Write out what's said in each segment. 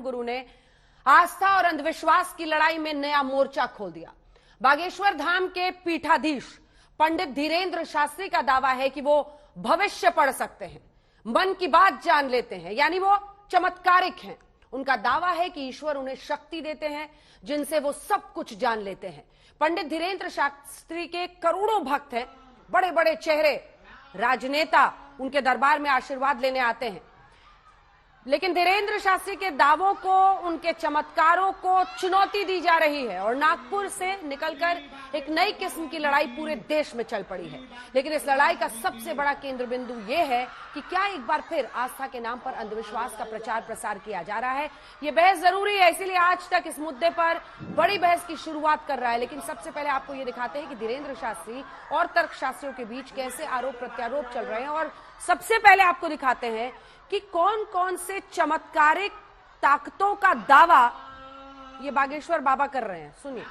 धर्मगुरु ने आस्था और अंधविश्वास की लड़ाई में नया मोर्चा खोल दिया। बागेश्वर धाम के पीठाधीश पंडित धीरेन्द्र शास्त्री का दावा है कि वो भविष्य पढ़ सकते हैं, मन की बात जान लेते हैं, यानी वो चमत्कारिक हैं। उनका दावा है कि ईश्वर उन्हें शक्ति देते हैं जिनसे वो सब कुछ जान लेते हैं। पंडित धीरेन्द्र शास्त्री के करोड़ों भक्त हैं, बड़े बड़े चेहरे, राजनेता उनके दरबार में आशीर्वाद लेने आते हैं। लेकिन धीरेन्द्र शास्त्री के दावों को, उनके चमत्कारों को चुनौती दी जा रही है और नागपुर से निकलकर एक नई किस्म की लड़ाई पूरे देश में चल पड़ी है। लेकिन इस लड़ाई का सबसे बड़ा केंद्र बिंदु यह है कि क्या एक बार फिर आस्था के नाम पर अंधविश्वास का प्रचार प्रसार किया जा रहा है। यह बहस जरूरी है, इसीलिए आज तक इस मुद्दे पर बड़ी बहस की शुरुआत कर रहा है। लेकिन सबसे पहले आपको ये दिखाते हैं कि धीरेन्द्र शास्त्री और तर्कशास्त्रियों के बीच कैसे आरोप प्रत्यारोप चल रहे हैं। और सबसे पहले आपको दिखाते हैं कि कौन कौन से चमत्कारिक ताकतों का दावा ये बागेश्वर बाबा कर रहे हैं। सुनिए।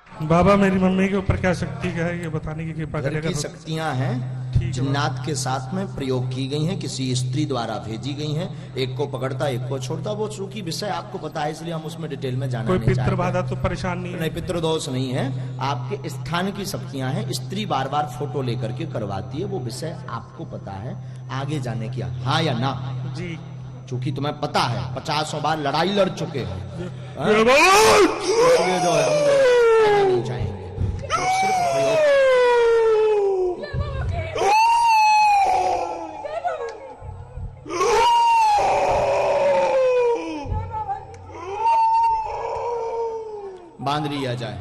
बाबा मेरी मम्मी के ऊपर क्या शक्ति क्या है ये बताने की कृपा करेगा। शक्तियां हैं जिन्नात के साथ में प्रयोग की गई हैं, किसी स्त्री द्वारा भेजी गई हैं। एक को पकड़ता एक को छोड़ता, वो चूंकि विषय आपको पता है इसलिए हम उसमें डिटेल में जाना नहीं चाहते। कोई पितृबाधा तो परेशान नहीं पितृदोष नहीं है, आपके स्थान की शक्तियां हैं। स्त्री बार बार फोटो लेकर के करवाती है, वो विषय आपको पता है। आगे जाने की हाँ या ना जी, चूंकि तुम्हें पता है 50 बार लड़ाई लड़ चुके हैं, जो है नहीं चाहेंगे तो सिर्फ प्रयोग। बांध लिया जाए।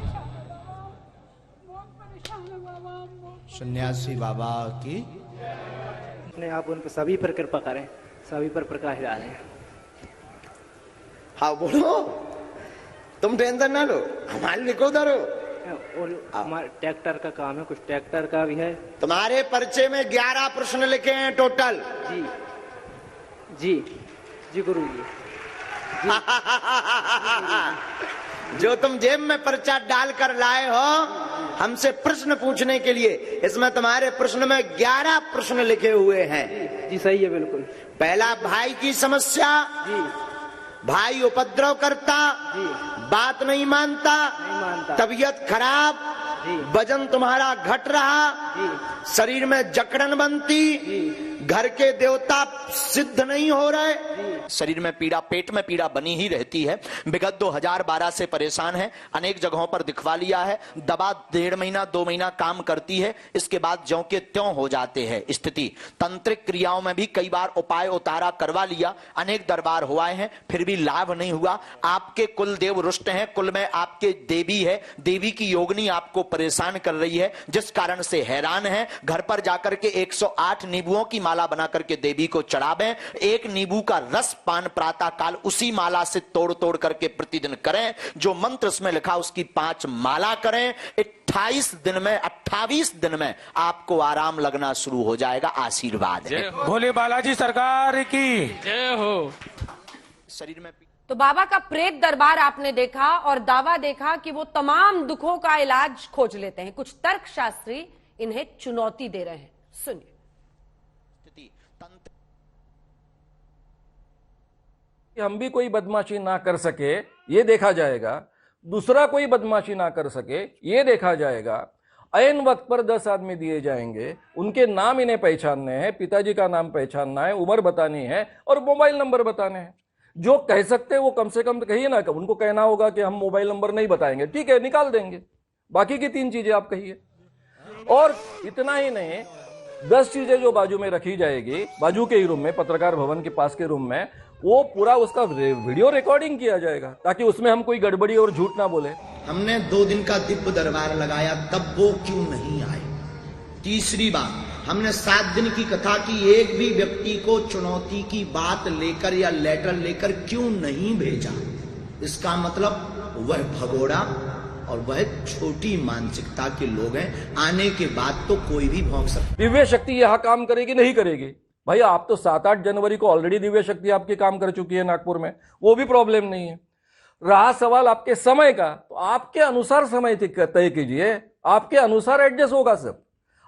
सन्यासी बाबा की अपने आप उन पर सभी पर कृपा करें, सभी पर प्रकाश डालें। हाँ बोलो, तुम टेंशन ना लो, हमारे लिखो दरो। और हमारे ट्रैक्टर का काम है, कुछ ट्रैक्टर का भी है। तुम्हारे पर्चे में 11 प्रश्न लिखे हैं टोटल। जी जी जी गुरु जी, जो तुम जेब में पर्चा डालकर लाए हो हमसे प्रश्न पूछने के लिए, इसमें तुम्हारे प्रश्न में 11 प्रश्न लिखे हुए हैं। जी सही है बिल्कुल। पहला, भाई की समस्या। जी। भाई उपद्रव करता, जी। बात नहीं मानता, तबीयत खराब, वजन तुम्हारा घट रहा, शरीर में जकड़न बनती, घर के देवता सिद्ध नहीं हो रहे, शरीर में पीड़ा, पेट में पीड़ा बनी ही रहती है। विगत 2012 से परेशान है, अनेक जगहों पर दिखवा लिया है, दवा 1.5 महीना 2 महीना काम करती है, इसके बाद ज्यों के त्यों हो जाते हैं स्थिति। तंत्रिक क्रियाओं में भी कई बार उपाय उतारा करवा लिया, अनेक दरबार हुआ है, फिर भी लाभ नहीं हुआ। आपके कुल देव रुष्ट हैं, कुल में आपके देवी है, देवी की योगिनी आपको परेशान कर रही है, जिस कारण से हैरान है। घर पर जाकर के 108 नींबुओं की माला बना करके देवी को चढ़ावें। एक नींबू का रस पान प्रातः काल उसी माला से तोड़ तोड़ करके प्रतिदिन करें। जो मंत्र उसमें लिखा उसकी 5 माला करें। 28 दिन में आपको आराम लगना शुरू हो जाएगा। आशीर्वाद है। भोले बालाजी सरकार की जय हो। शरीर में तो बाबा का प्रेत दरबार आपने देखा और दावा देखा कि वो तमाम दुखों का इलाज खोज लेते हैं। कुछ तर्कशास्त्री इन्हें चुनौती दे रहे हैं, सुनिए। हम भी कोई बदमाशी ना कर सके ये देखा जाएगा, दूसरा कोई बदमाशी ना कर सके ये देखा जाएगा। ऐन वक्त पर 10 आदमी दिए जाएंगे, उनके नाम इन्हें पहचानने हैं, पिताजी का नाम पहचानना है, उम्र बतानी है और मोबाइल नंबर बताने हैं। जो कह सकते हैं वो कम से कम कहिए ना, उनको कहना होगा कि हम मोबाइल नंबर नहीं बताएंगे, ठीक है निकाल देंगे, बाकी की 3 चीजें आप कहिए। और इतना ही नहीं, 10 चीजें जो बाजू में रखी जाएगी, बाजू के ही रूम में, पत्रकार भवन के पास के रूम में, वो पूरा उसका वीडियो रिकॉर्डिंग किया जाएगा ताकि उसमें हम कोई गड़बड़ी और झूठ ना बोले। हमने 2 दिन का दिव्य दरबार लगाया, तब वो क्यों नहीं आए। तीसरी बात, हमने 7 दिन की कथा की, एक भी व्यक्ति को चुनौती की बात लेकर या लेटर लेकर क्यों नहीं भेजा। इसका मतलब वह भगोड़ा और वह छोटी मानसिकता के लोग हैं। आने के बाद तो कोई भी भौंक सकता। दिव्य शक्ति यहां काम करेगी नहीं करेगी, भाई आप तो 7-8 जनवरी को ऑलरेडी दिव्य शक्ति आपके काम कर चुकी है नागपुर में, वो भी प्रॉब्लम नहीं है। रहा सवाल आपके समय का, तो आपके अनुसार समय तय कीजिए, आपके अनुसार एडजस्ट होगा सब।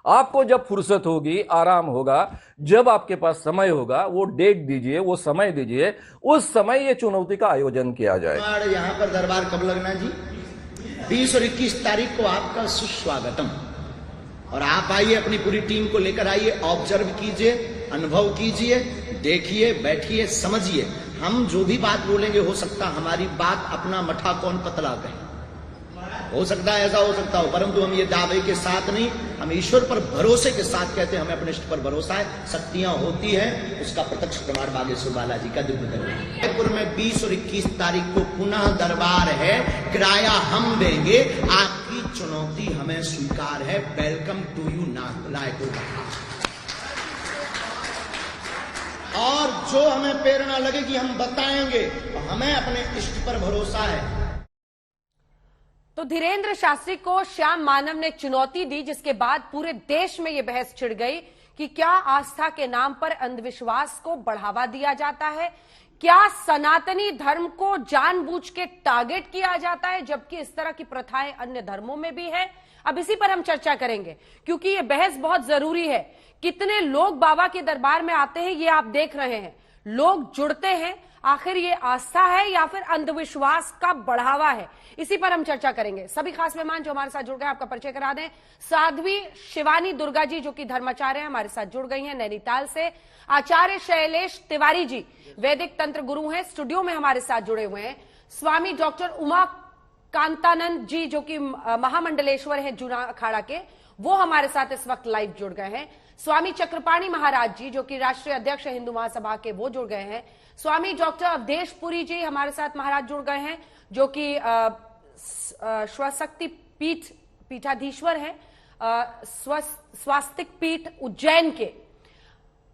आपको जब फुर्सत होगी, आराम होगा, जब आपके पास समय होगा, वो डेट दीजिए, वो समय दीजिए, उस समय ये चुनौती का आयोजन किया जाए। यहाँ पर दरबार कब लगना जी? 20 और 21 तारीख को आपका सुस्वागतम। और आप आइए, अपनी पूरी टीम को लेकर आइए, ऑब्जर्व कीजिए, अनुभव कीजिए, देखिए, बैठिए, समझिए। हम जो भी बात बोलेंगे, हो सकता हमारी बात अपना मठा कौन पतला कहे, हो सकता है ऐसा हो सकता हो, परंतु हम ये दावे के साथ नहीं, हम ईश्वर पर भरोसे के साथ कहते हैं, हमें अपने इष्ट पर भरोसा है, शक्तियां होती हैं, उसका प्रत्यक्ष प्रमाण बागेश्वर बालाजी का दिव्य दरबार। जयपुर में 20 और 21 तारीख को पुनः दरबार है, किराया हम देंगे, आपकी चुनौती हमें स्वीकार है। वेलकम टू यू नायक। और जो हमें प्रेरणा लगे कि हम बताएंगे, हमें अपने इष्ट पर भरोसा है। तो धीरेन्द्र शास्त्री को श्याम मानव ने चुनौती दी, जिसके बाद पूरे देश में यह बहस छिड़ गई कि क्या आस्था के नाम पर अंधविश्वास को बढ़ावा दिया जाता है, क्या सनातनी धर्म को जानबूझ के टारगेट किया जाता है, जबकि इस तरह की प्रथाएं अन्य धर्मों में भी है। अब इसी पर हम चर्चा करेंगे, क्योंकि यह बहस बहुत जरूरी है। कितने लोग बाबा के दरबार में आते हैं, ये आप देख रहे हैं, लोग जुड़ते हैं। आखिर ये आस्था है या फिर अंधविश्वास का बढ़ावा है, इसी पर हम चर्चा करेंगे। सभी खास मेहमान जो हमारे साथ जुड़ गए, आपका परिचय करा दें। साध्वी शिवानी दुर्गा जी, जो कि धर्माचार्य हैं, हमारे साथ जुड़ गई हैं नैनीताल से। आचार्य शैलेश तिवारी जी, वैदिक तंत्र गुरु हैं, स्टूडियो में हमारे साथ जुड़े हुए हैं। स्वामी डॉक्टर उमा कांतानंद जी, जो कि महामंडलेश्वर हैं जूना अखाड़ा के, वो हमारे साथ इस वक्त लाइव जुड़ गए हैं। स्वामी चक्रपाणी महाराज जी, जो कि राष्ट्रीय अध्यक्ष हिंदू महासभा के, वो जुड़ गए हैं। स्वामी डॉक्टर अवधेश पुरी जी हमारे साथ महाराज जुड़ गए हैं, जो कि स्वशक्ति पीठाधीश्वर हैं, स्वास्तिक पीठ उज्जैन के।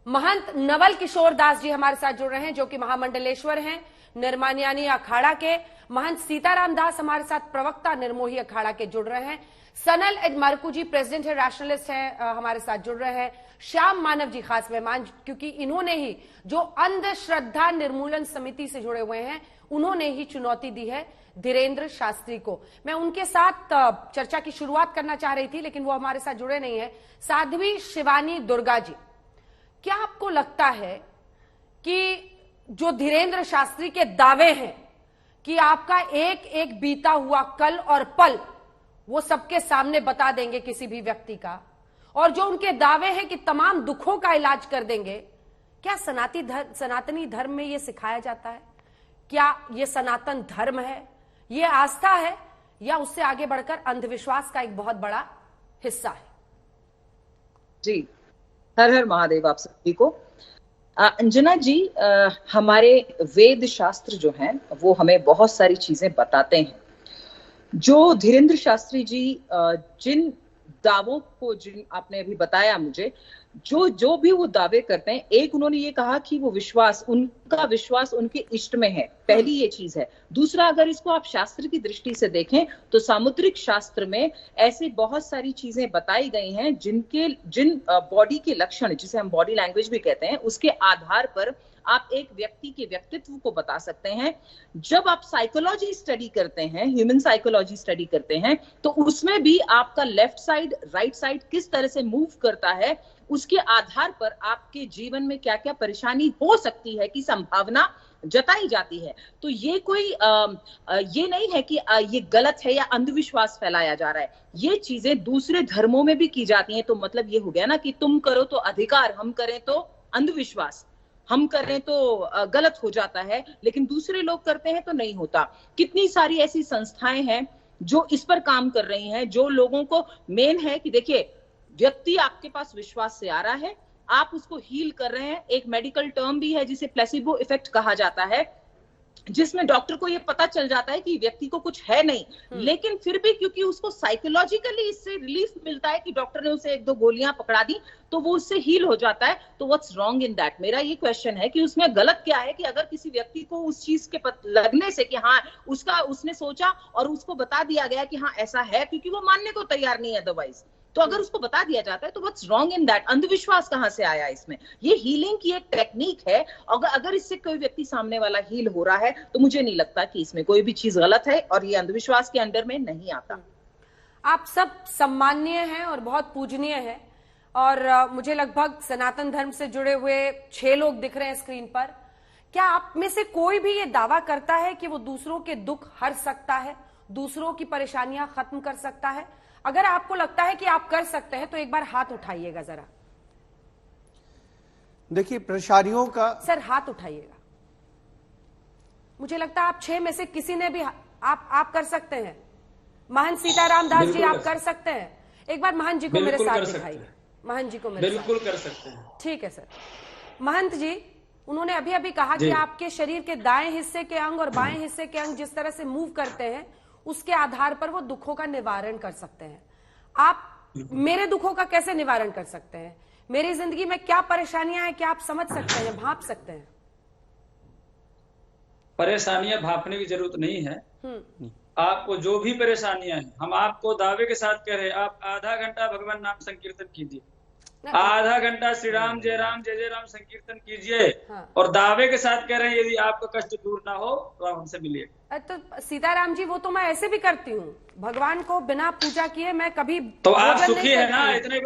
महंत नवल किशोर दास जी हमारे साथ जुड़ रहे हैं, जो कि महामंडलेश्वर हैं, निर्मान्यानी अखाड़ा के। महंत सीताराम दास हमारे साथ प्रवक्ता निर्मोही अखाड़ा के जुड़ रहे हैं। सनल एडमार्कू जी प्रेसिडेंट है, रैशनलिस्ट है, हमारे साथ जुड़ रहे हैं। श्याम मानव जी खास मेहमान, क्योंकि इन्होंने ही, जो अंधश्रद्धा निर्मूलन समिति से जुड़े हुए हैं, उन्होंने ही चुनौती दी है धीरेन्द्र शास्त्री को। मैं उनके साथ चर्चा की शुरुआत करना चाह रही थी, लेकिन वो हमारे साथ जुड़े नहीं है। साध्वी शिवानी दुर्गा जी, क्या आपको लगता है कि जो धीरेन्द्र शास्त्री के दावे हैं कि आपका एक एक बीता हुआ कल और पल वो सबके सामने बता देंगे किसी भी व्यक्ति का, और जो उनके दावे हैं कि तमाम दुखों का इलाज कर देंगे, क्या सनातनी धर्म में ये सिखाया जाता है? क्या ये सनातन धर्म है, ये आस्था है, या उससे आगे बढ़कर अंधविश्वास का एक बहुत बड़ा हिस्सा है? जी, हर हर महादेव आप सभी को। अंजना जी, हमारे वेद शास्त्र जो हैं वो हमें बहुत सारी चीजें बताते हैं। जो धीरेन्द्र शास्त्री जी जिन दावों को, जिन आपने अभी बताया मुझे, जो भी वो दावे करते हैं, एक उन्होंने ये कहा कि वो विश्वास, उनका विश्वास उनके इष्ट में है, पहली ये चीज है। दूसरा, अगर इसको आप शास्त्र की दृष्टि से देखें तो सामुद्रिक शास्त्र में ऐसी बहुत सारी चीजें बताई गई हैं जिन बॉडी के लक्षण, जिसे हम बॉडी लैंग्वेज भी कहते हैं, उसके आधार पर आप एक व्यक्ति के व्यक्तित्व को बता सकते हैं। जब आप साइकोलॉजी स्टडी करते हैं, ह्यूमन साइकोलॉजी स्टडी करते हैं, तो उसमें भी आपका लेफ्ट साइड, राइट साइड किस तरह से मूव करता है, उसके आधार पर आपके जीवन में क्या क्या परेशानी हो सकती है की संभावना जताई जाती है। तो ये कोई ये नहीं है कि ये गलत है या अंधविश्वास फैलाया जा रहा है। ये चीजें दूसरे धर्मों में भी की जाती हैं। तो मतलब ये हो गया ना कि तुम करो तो अधिकार, हम करें तो अंधविश्वास, हम करें तो गलत हो जाता है, लेकिन दूसरे लोग करते हैं तो नहीं होता। कितनी सारी ऐसी संस्थाएं हैं जो इस पर काम कर रही हैं, जो लोगों को मेन है कि देखिए, व्यक्ति आपके पास विश्वास से आ रहा है, आप उसको हील कर रहे हैं। एक मेडिकल टर्म भी है जिसे प्लेसिबो इफेक्ट कहा जाता है, जिसमें डॉक्टर को यह पता चल जाता है कि व्यक्ति को कुछ है नहीं, लेकिन फिर भी क्योंकि उसको साइकोलॉजिकली इससे रिलीफ मिलता है कि डॉक्टर ने उसे 1-2 गोलियां पकड़ा दी, तो वो उससे हील हो जाता है। तो व्हाट्स रॉन्ग इन दैट? मेरा ये क्वेश्चन है कि उसमें गलत क्या है कि अगर किसी व्यक्ति को उस चीज के लगने से कि हाँ उसने सोचा और उसको बता दिया गया कि हाँ ऐसा है, क्योंकि वो मानने को तैयार नहीं है अदरवाइज, तो अगर उसको बता दिया जाता है तो व्हाट्स रॉन्ग इन दैट? अंधविश्वास कहां से आया इसमें? ये हीलिंग की एक टेक्निक है। अगर इससे कोई व्यक्ति सामने वाला हील हो रहा है तो मुझे नहीं लगता कि इसमें कोई भी चीज गलत है, और ये अंधविश्वास के अंडर में नहीं आता। आप सब सम्माननीय हैं और बहुत पूजनीय हैं, और मुझे लगभग सनातन धर्म से जुड़े हुए 6 लोग दिख रहे हैं स्क्रीन पर। क्या आप में से कोई भी ये दावा करता है कि वो दूसरों के दुख हर सकता है, दूसरों की परेशानियां खत्म कर सकता है? अगर आपको लगता है कि आप कर सकते हैं तो एक बार हाथ उठाइएगा जरा। देखिए, परेशानियों का सर हाथ उठाइएगा। मुझे लगता है आप 6 में से किसी ने भी आप कर सकते हैं। महंत सीताराम दास जी आप कर सकते हैं। एक बार महंत जी को मेरे साथ दिखाइए। महंत जी को मेरे साथ। बिल्कुल कर सकते हैं। ठीक है सर। महंत जी, उन्होंने अभी अभी कहा कि आपके शरीर के दाएं हिस्से के अंग और बाएं हिस्से के अंग जिस तरह से मूव करते हैं उसके आधार पर वो दुखों का निवारण कर सकते हैं। आप मेरे दुखों का कैसे निवारण कर सकते हैं? मेरी जिंदगी में क्या परेशानियां हैं, क्या आप समझ सकते हैं, भांप सकते हैं? परेशानियां भापने की जरूरत नहीं है। आपको जो भी परेशानियां हैं, हम आपको दावे के साथ कह रहे हैं, आप आधा घंटा भगवान नाम संकीर्तन कीजिए, आधा घंटा श्री राम जय राम संकीर्तन कीजिए। और दावे के साथ कह रहे हैं यदि आपका कष्ट दूर ना हो तो आप हमसे मिलिए। तो सीताराम जी, वो तो मैं ऐसे भी करती हूँ, भगवान को बिना पूजा किए मैं कभी तो आप सुखी है ना? इतने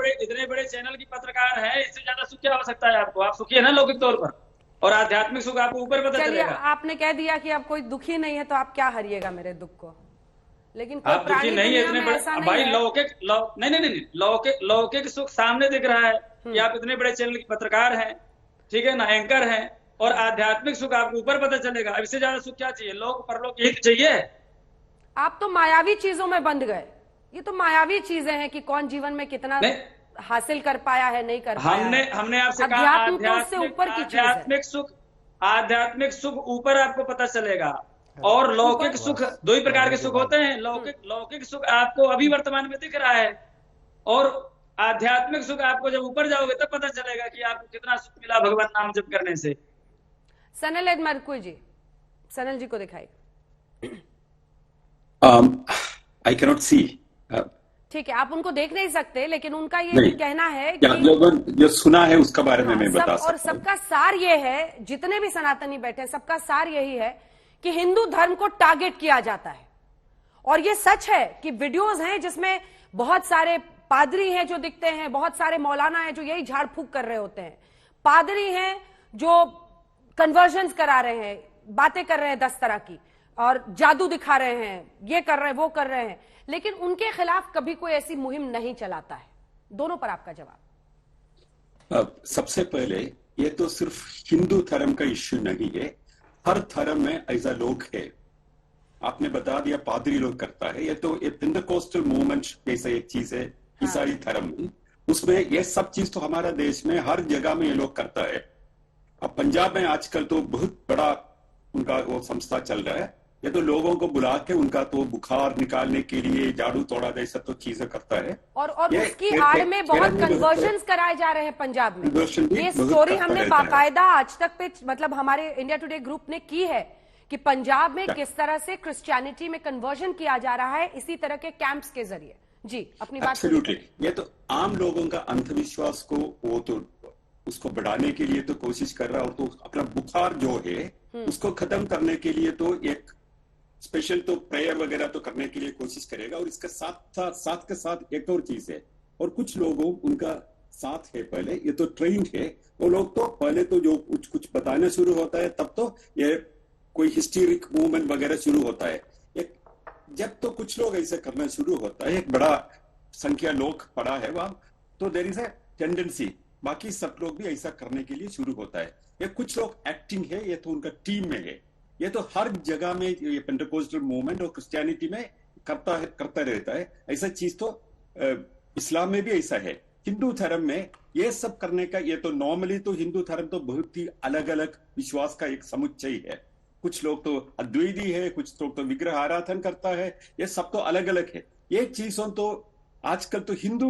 बड़े चैनल की पत्रकार है, इससे ज्यादा सुख क्या हो सकता है आपको? आप सुखी है ना लौकिक तौर पर, और आध्यात्मिक सुख आपको ऊपर पता चलेगा। आपने कह दिया कि आप कोई दुखी नहीं है तो आप क्या हरिएगा मेरे दुख को? लेकिन आप दुखी नहीं है इतने बड़े भाई, लौकिक सुख सामने दिख रहा है कि आप इतने बड़े चैनल की पत्रकार हैं, ठीक है ना, एंकर हैं, और आध्यात्मिक सुख आपको ऊपर पता चलेगा। अब इससे ज्यादा सुख क्या चाहिए? लोक परलोक यही चाहिए। आप तो मायावी चीजों में बंध गए। ये तो मायावी चीजें हैं कि कौन जीवन में कितना हासिल कर पाया है, नहीं कर पाया। हमने आपसे कहा आध्यात्मिक सुख ऊपर आपको पता चलेगा, और लौकिक सुख 2 ही प्रकार के सुख होते हैं। लौकिक सुख आपको अभी वर्तमान में दिख रहा है, और आध्यात्मिक सुख आपको जब ऊपर जाओगे तब पता चलेगा कि आपको कितना सुख मिला भगवान नाम जप करने से। सनल एडमरकुई जी, सनल जी को दिखाई। I cannot see. ठीक है, आप उनको देख नहीं सकते, लेकिन उनका ये कहना है कि जो सुना है उसका बारे में मैं बता सकता हूं। और सबका सार ये है, जितने भी सनातनी बैठे हैं सबका सार यही है कि हिंदू धर्म को टारगेट किया जाता है। और ये सच है कि वीडियोस हैं जिसमें बहुत सारे पादरी हैं जो दिखते हैं, बहुत सारे मौलाना हैं जो यही झाड़ फूक कर रहे होते हैं, पादरी हैं जो कन्वर्जन्स करा रहे हैं, बातें कर रहे हैं 10 तरह की, और जादू दिखा रहे हैं, ये कर रहे हैं, वो कर रहे हैं, लेकिन उनके खिलाफ कभी कोई ऐसी मुहिम नहीं चलाता है। दोनों पर आपका जवाब। सबसे पहले ये तो सिर्फ हिंदू धर्म का इश्यू नहीं है, हर धर्म में ऐसा लोग है। आपने बता दिया पादरी लोग करता है, ये तो पेंटेकोस्टल मूवमेंट जैसा एक चीज है ईसाई धर्म में, उसमें ये सब चीज तो हमारा देश में हर जगह में ये लोग करता है। अब पंजाब में आजकल तो बहुत बड़ा उनका वो संस्था चल रहा है, ये तो लोगों को बुला के उनका तो बुखार निकालने के लिए झाड़ू तोड़ा जैसा तो चीजें करता है। और उसकी आड़ में बहुत कन्वर्जन्स कराए जा रहे हैं पंजाब में। ये स्टोरी हमने बाकायदा आज तक पे, मतलब हमारे इंडिया टुडे ग्रुप ने की है कि पंजाब में किस तरह से क्रिश्चियनिटी में कन्वर्जन किया जा रहा है इसी तरह के कैंप्स के जरिए। जी, अपनी बात। एब्सोल्युटली, ये तो आम लोगों का अंधविश्वास को वो तो उसको बढ़ाने के लिए तो कोशिश कर रहा है, और तो अपना बुखार जो है उसको खत्म करने के लिए तो एक स्पेशल तो प्रेयर वगैरह तो करने के लिए कोशिश करेगा। और इसके साथ के साथ एक और चीज है, और कुछ लोगों उनका साथ है, पहले ये तो ट्रेंड है, वो लोग तो पहले तो जो कुछ बताना शुरू होता है तब तो ये कोई हिस्टेरिक मूवमेंट वगैरह शुरू होता है। जब तो कुछ लोग ऐसे करना शुरू होता है, एक बड़ा संख्या लोग पड़ा है वहां, तो देयर इज अ टेंडेंसी बाकी सब लोग भी ऐसा करने के लिए शुरू होता है। ये कुछ लोग एक्टिंग है, ये तो उनका टीम में है, ये तो हर जगह में ये पेंटेकोस्टल मूवमेंट और क्रिश्चियनिटी में करता रहता है। ऐसा चीज तो इस्लाम में भी ऐसा है, हिंदू धर्म में ये सब करने का, ये तो नॉर्मली तो हिंदू धर्म तो बहुत ही अलग अलग विश्वास का एक समुच्चय है। कुछ लोग तो अद्वैती है, कुछ लोग तो विग्रह आराधन करता है, ये सब तो अलग अलग है। ये चीजों तो आजकल तो हिंदू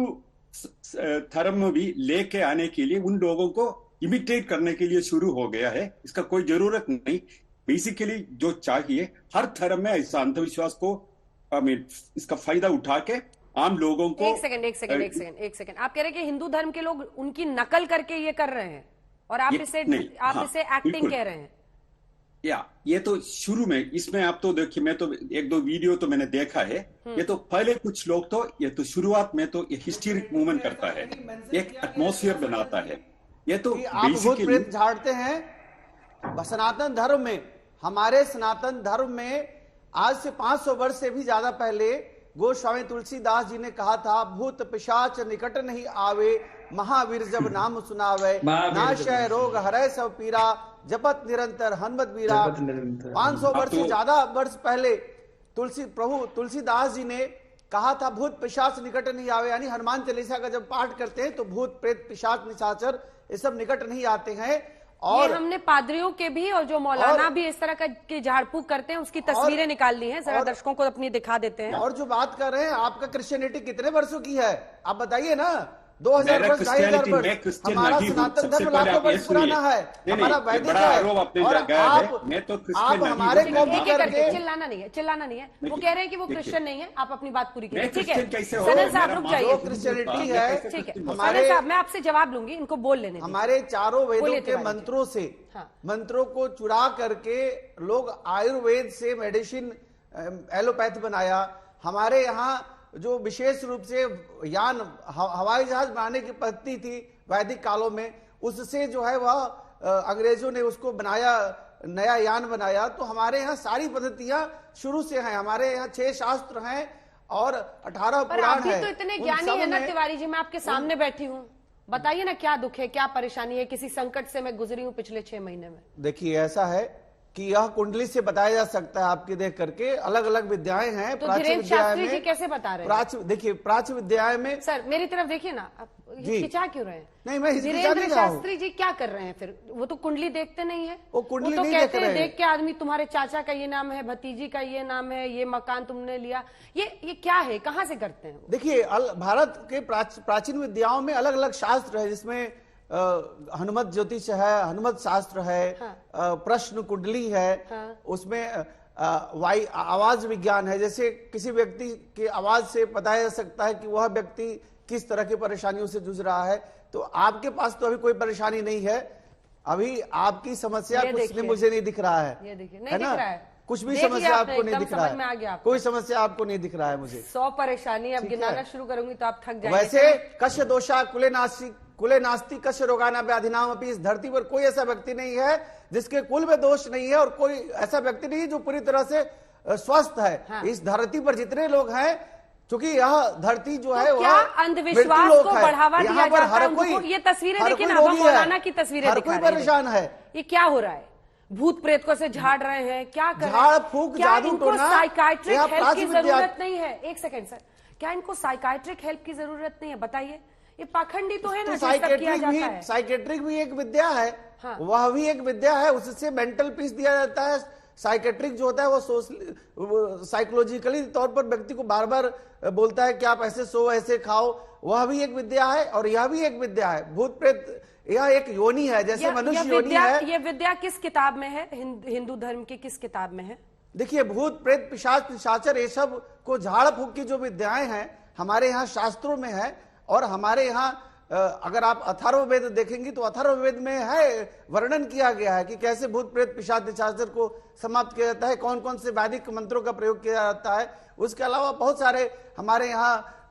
धर्म में भी लेके आने के लिए उन लोगों को इमिटेट करने के लिए शुरू हो गया है। इसका कोई जरूरत नहीं। बेसिकली जो चाहिए हर धर्म में ऐसा अंधविश्वास को इसका फायदा उठा के आम लोगों को। एक सेकंड, आप कह रहे हैं कि हिंदू धर्म के लोग उनकी नकल करके ये कर रहे हैं और आप इसे एक्टिंग कह रहे हैं? या ये तो शुरू में, इसमें आप तो देखिए, मैं तो एक दो वीडियो तो मैंने देखा है। ये तो पहले कुछ लोग तो ये तो शुरुआत में तो ये हिस्टेरिक मूवमेंट करता है, एक एटमॉस्फेयर बनाता है। ये तो आप भूत प्रेत झाड़ते हैं सनातन धर्म में। हमारे सनातन धर्म में आज से 500 वर्ष से भी ज्यादा पहले गोस्वामी तुलसीदास जी ने कहा था, भूत पिशाच निकट नहीं आवे, महावीर जब नाम सुनावे, नाशय रोग हरै सब पीरा, जपत निरंतर हनुमत वीरा। 500 वर्ष से ज्यादा वर्ष पहले प्रभु तुलसीदास जी ने कहा था भूत पिशाच निकट नहीं आवे, यानी हनुमान चालीसा का जब पाठ करते हैं तो भूत प्रेत पिशाच निशाचर ये सब निकट नहीं आते हैं। और ये हमने पादरियों के भी और जो मौलाना भी इस तरह की झाड़ फूक करते हैं उसकी तस्वीरें निकाल ली हैं, जरा दर्शकों को अपनी दिखा देते हैं। और जो बात कर रहे हैं, आपका क्रिश्चियनिटी कितने वर्षों की है आप बताइए ना? 2000 वर्ष, 2500 वर्ष। हमारा सनातन धर्म लाखों वर्ष पुराना है, हमारा वैदिक है। और आप हमारे को चिल्लाना नहीं है। वो कह रहे हैं कि वो क्रिश्चियन नहीं है। आप अपनी बात पूरी कीजिए, ठीक है? सनल साहब रुक जाइए। क्रिश्चियनिटी है, ठीक है सनल साहब, मैं आपसे जवाब लूंगी, इनको बोल लेने। हमारे चारों वेदों के मंत्रों से मंत्रों को चुरा करके लोग आयुर्वेद से मेडिसिन एलोपैथ बनाया। हमारे यहाँ जो विशेष रूप से यान हवाई जहाज बनाने की पद्धति थी वैदिक कालों में, उससे जो है वह अंग्रेजों ने उसको बनाया, नया यान बनाया। तो हमारे यहाँ सारी पद्धतियां शुरू से हैं। हमारे यहाँ 6 शास्त्र हैं और 18 पुराण है। तो इतने ज्ञानी है ना तिवारी जी, मैं आपके सामने बैठी हूँ, बताइए ना क्या दुख है, क्या परेशानी है? किसी संकट से मैं गुजरी हूँ पिछले 6 महीने में। देखिए ऐसा है कि यह कुंडली से बताया जा सकता है आपकी देख करके। अलग अलग विद्याएं हैं। तो धीरेन्द्र शास्त्री जी कैसे बता रहे हैं? देखिए प्राच्य विद्याएं में, सर मेरी तरफ देखिए ना, आप हिचकिचा क्यों रहे हैं? नहीं, मैं धीरेन्द्र शास्त्री जी क्या कर रहे हैं फिर? वो तो कुंडली देखते नहीं है। वो कुंडली तो नहीं कहते हैं देख देख के आदमी, तुम्हारे चाचा का ये नाम है, भतीजी का ये नाम है, ये मकान तुमने लिया, ये क्या है, कहाँ से करते हैं? देखिए भारत के प्राचीन विद्याओं में अलग अलग शास्त्र है, जिसमें हनुमत ज्योतिष है, हनुमत शास्त्र है, प्रश्न कुंडली है, उसमें आवाज विज्ञान है। जैसे किसी व्यक्ति की आवाज से बताया जा सकता है कि वह व्यक्ति किस तरह की परेशानियों से जूझ रहा है। तो आपके पास तो अभी कोई परेशानी नहीं है, अभी आपकी समस्या कुछ नहीं, मुझे नहीं दिख रहा है, ये देखिए है ना? कुछ भी समस्या आपको नहीं दिख रहा है, कोई समस्या आपको नहीं दिख रहा है मुझे। 100 परेशानी अब गिनाना शुरू करूंगी तो आप थक जाएंगे। वैसे कश दोषा कुले नास्ति कश रोगाना व्याधिनाम अपनी, इस धरती पर कोई ऐसा व्यक्ति नहीं है जिसके कुल में दोष नहीं है, और कोई ऐसा व्यक्ति नहीं जो पूरी तरह से स्वस्थ है। हाँ। इस धरती पर जितने लोग हैं, क्योंकि यह धरती जो है क्या अंधविश्वास को बढ़ावा दिया जाता है उनको? ये तस्वीरें देखिए ना, अब मौलाना की तस्वीरें दिखा रहे हैं। परेशान है, ये क्या हो रहा है? भूत प्रेत को से झाड़ रहे हैं, क्या कर रहे हैं? झाड़ फूक जादू टोना। साइकाइट्रिक हेल्प की जरूरत नहीं है? एक सेकंड सर, क्या इनको साइकाइट्रिक हेल्प की जरूरत नहीं है? बताइए, ये पाखंडी तो है ना? साइकेट्रिक भी एक विद्या है। हाँ। वह भी एक विद्या है, उससे मेंटल पीस दिया जाता है। साइकेट्रिक जो होता है वो साइकोलॉजिकली तौर पर व्यक्ति को बार बार बोलता है कि आप ऐसे सो, ऐसे खाओ। वह भी एक विद्या है और यह भी एक विद्या है। भूत प्रेत यह एक योनि है, जैसे मनुष्य योनि है। ये विद्या किस किताब में है? हिंदू धर्म की किस किताब में है? देखिए भूत प्रेत पिशाच निशाचर ये सब को झाड़ फूक की जो विद्याएं हैं हमारे यहाँ शास्त्रों में है। और हमारे यहाँ अगर आप अथर्ववेद देखेंगे तो अथर्ववेद में है वर्णन किया गया है कि कैसे भूत प्रेत पिशाच निशाचर को समाप्त किया जाता है, कौन कौन से वैदिक मंत्रों का प्रयोग किया जाता है। उसके अलावा बहुत सारे हमारे यहाँ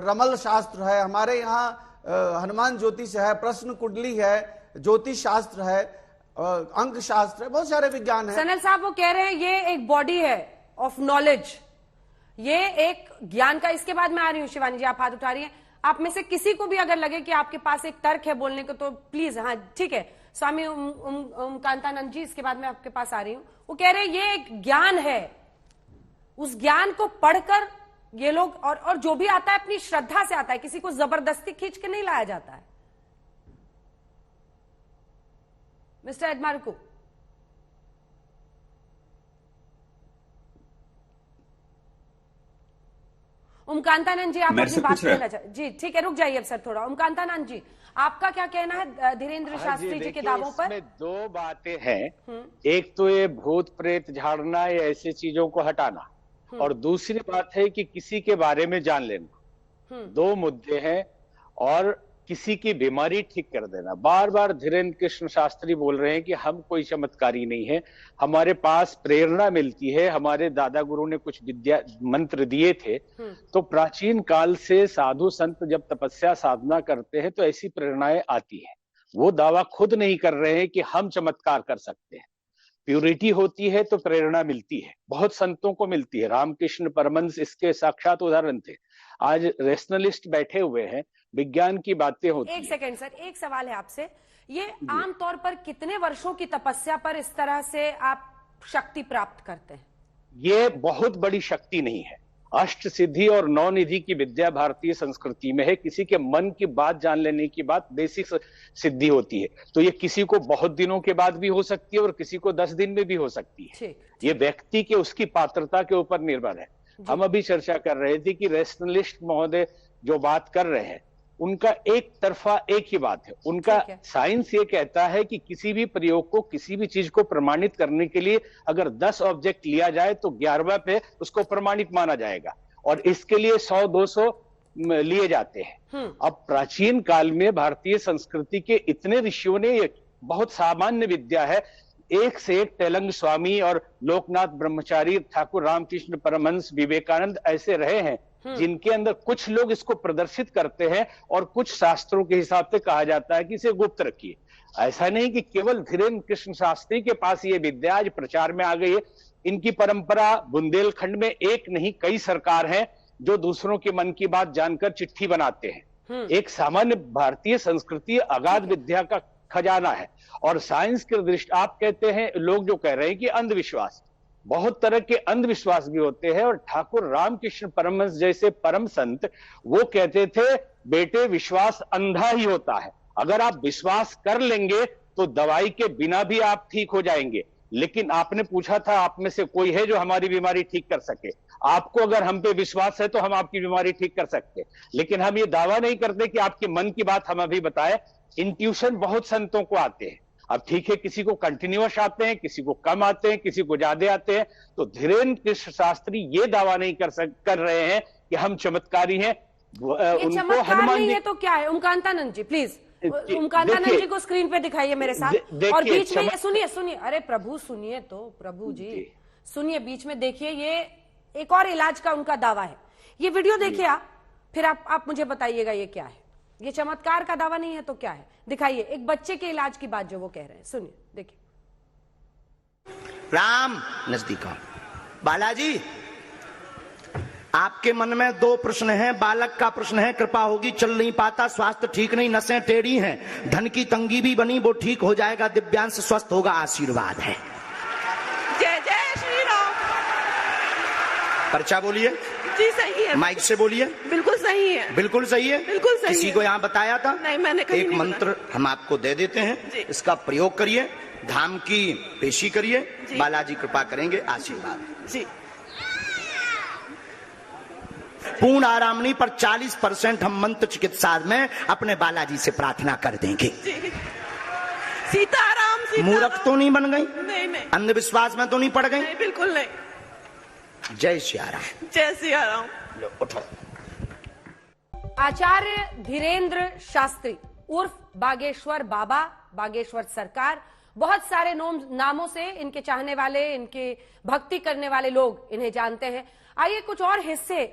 रमल शास्त्र है, हमारे यहाँ हनुमान ज्योतिष है, प्रश्न कुंडली है, ज्योतिष शास्त्र है, अंक शास्त्र है, बहुत सारे विज्ञान है। सनल साहब वो कह रहे हैं ये एक बॉडी है ऑफ नॉलेज, ये एक ज्ञान का। इसके बाद मैं आ रही हूँ शिवानी जी, आप हाथ उठा रही हैं। आप में से किसी को भी अगर लगे कि आपके पास एक तर्क है बोलने को तो प्लीज, हाँ ठीक है। स्वामी ओमकांतानंद जी, इसके बाद मैं आपके पास आ रही हूँ। वो कह रहे हैं ये एक ज्ञान है, उस ज्ञान को पढ़कर ये लोग, और जो भी आता है अपनी श्रद्धा से आता है, किसी को जबरदस्ती खींच के नहीं लाया जाता है। मिस्टर एडमार्को, ओमकांतानंद जी आप अपनी बात कहना चाहिए जी? ठीक है, रुक जाइए अब सर थोड़ा। ओमकांतानंद जी, आपका क्या कहना है धीरेन्द्र शास्त्री जी के दावों पर? इसमें 2 बातें हैं। एक तो ये भूत प्रेत झाड़ना या ऐसी चीजों को हटाना, और दूसरी बात है कि किसी के बारे में जान लेना। 2 मुद्दे हैं। और किसी की बीमारी ठीक कर देना। बार बार धीरेन्द्र कृष्ण शास्त्री बोल रहे हैं कि हम कोई चमत्कारी नहीं है, हमारे पास प्रेरणा मिलती है, हमारे दादा गुरु ने कुछ विद्या मंत्र दिए थे। तो प्राचीन काल से साधु संत जब तपस्या साधना करते हैं तो ऐसी प्रेरणाएं आती है। वो दावा खुद नहीं कर रहे हैं कि हम चमत्कार कर सकते हैं। प्यूरिटी होती है तो प्रेरणा मिलती है, बहुत संतों को मिलती है। रामकृष्ण परमहंस इसके साक्षात उदाहरण थे। आज रेशनलिस्ट बैठे हुए हैं, विज्ञान की बातें होती हैं। एक सेकंड सर, एक सवाल है आपसे, ये आमतौर पर कितने वर्षों की तपस्या पर इस तरह से आप शक्ति प्राप्त करते हैं? ये बहुत बड़ी शक्ति नहीं है। अष्ट सिद्धि और नौ निधि की विद्या भारतीय संस्कृति में है। किसी के मन की बात जान लेने की बात बेसिक सिद्धि होती है। तो ये किसी को बहुत दिनों के बाद भी हो सकती है और किसी को 10 दिन में भी हो सकती है। ये व्यक्ति के उसकी पात्रता के ऊपर निर्भर है। हम अभी चर्चा कर रहे थे कि रेशनलिस्ट महोदय जो बात कर रहे हैं उनका एक तरफा एक ही बात है। उनका साइंस ये कहता है कि किसी भी प्रयोग को, किसी भी चीज को प्रमाणित करने के लिए अगर 10 ऑब्जेक्ट लिया जाए तो 11वें पे उसको प्रमाणित माना जाएगा, और इसके लिए 100-200 लिए जाते हैं। अब प्राचीन काल में भारतीय संस्कृति के इतने ऋषियों ने, ये बहुत सामान्य विद्या है, एक से एक तेलंग स्वामी और लोकनाथ ब्रह्मचारी, ठाकुर रामकृष्ण परमहंस, विवेकानंद ऐसे रहे हैं जिनके अंदर कुछ लोग इसको प्रदर्शित करते हैं और कुछ शास्त्रों के हिसाब से कहा जाता है कि इसे गुप्त रखिए। ऐसा नहीं कि केवल धीरेन्द्र कृष्ण शास्त्री के पास ये विद्या आज प्रचार में आ गई है। इनकी परंपरा बुंदेलखंड में एक नहीं कई सरकार हैं जो दूसरों के मन की बात जानकर चिट्ठी बनाते हैं। एक सामान्य भारतीय संस्कृति अगाध विद्या का खजाना है। और साइंस के दृष्टि आप कहते हैं, लोग जो कह रहे हैं कि अंधविश्वास, बहुत तरह के अंधविश्वास भी होते हैं। और ठाकुर रामकृष्ण परमहंस जैसे परम संत वो कहते थे, बेटे विश्वास अंधा ही होता है, अगर आप विश्वास कर लेंगे तो दवाई के बिना भी आप ठीक हो जाएंगे। लेकिन आपने पूछा था आप में से कोई है जो हमारी बीमारी ठीक कर सके। आपको अगर हम पे विश्वास है तो हम आपकी बीमारी ठीक कर सकते, लेकिन हम ये दावा नहीं करते कि आपके मन की बात हम अभी बताए। इंट्यूशन बहुत संतों को आते हैं। अब ठीक है, किसी को कंटिन्यूअस आते हैं, किसी को कम आते हैं, किसी को ज्यादा आते हैं। तो धीरेन्द्र कृष्ण शास्त्री ये दावा नहीं कर रहे हैं कि हम चमत्कारी हैं। उनको हनुमान जी, तो क्या है? उमकांतानंद जी प्लीज, उमकांतानंद जी को स्क्रीन पे दिखाइए मेरे साथ। और बीच में सुनिए, अरे प्रभु सुनिए, तो प्रभु जी सुनिए, बीच में देखिए, ये एक और इलाज का उनका दावा है। ये वीडियो देखिए आप, फिर आप मुझे बताइएगा ये क्या है। ये चमत्कार का दावा नहीं है तो क्या है? दिखाइए, एक बच्चे के इलाज की बात जो वो कह रहे हैं, सुनिए, देखिए। राम नजदीक आओ। बालाजी, आपके मन में 2 प्रश्न हैं। बालक का प्रश्न है, कृपा होगी, चल नहीं पाता, स्वास्थ्य ठीक नहीं, नसें टेढ़ी हैं, धन की तंगी भी बनी, वो ठीक हो जाएगा, दिव्यांश स्वस्थ होगा, आशीर्वाद है। जय जय श्री राम। पर्चा बोलिए। जी सही है। माइक से बोलिए। बिल्कुल सही है। बिल्कुल सही है। बिल्कुल सही किसी है। को यहाँ बताया था? नहीं, मैंने कहीं एक नहीं मंत्र हम आपको दे देते हैं, इसका प्रयोग करिए, धाम की पेशी करिए, बालाजी कृपा करेंगे, आशीर्वाद जी। पूर्ण आराम नहीं पर 40% हम मंत्र चिकित्सा में अपने बालाजी से प्रार्थना कर देंगे। सीताराम। मूर्ख तो नहीं बन गई? नहीं। अंधविश्वास में तो नहीं पड़ गई? नहीं, बिल्कुल नहीं। जय सिया राम। जय सिया राम। लो उठो। आचार्य धीरेन्द्र शास्त्री उर्फ बागेश्वर बाबा, बागेश्वर सरकार, बहुत सारे नामों से इनके चाहने वाले, इनके भक्ति करने वाले लोग इन्हें जानते हैं। आइए कुछ और हिस्से,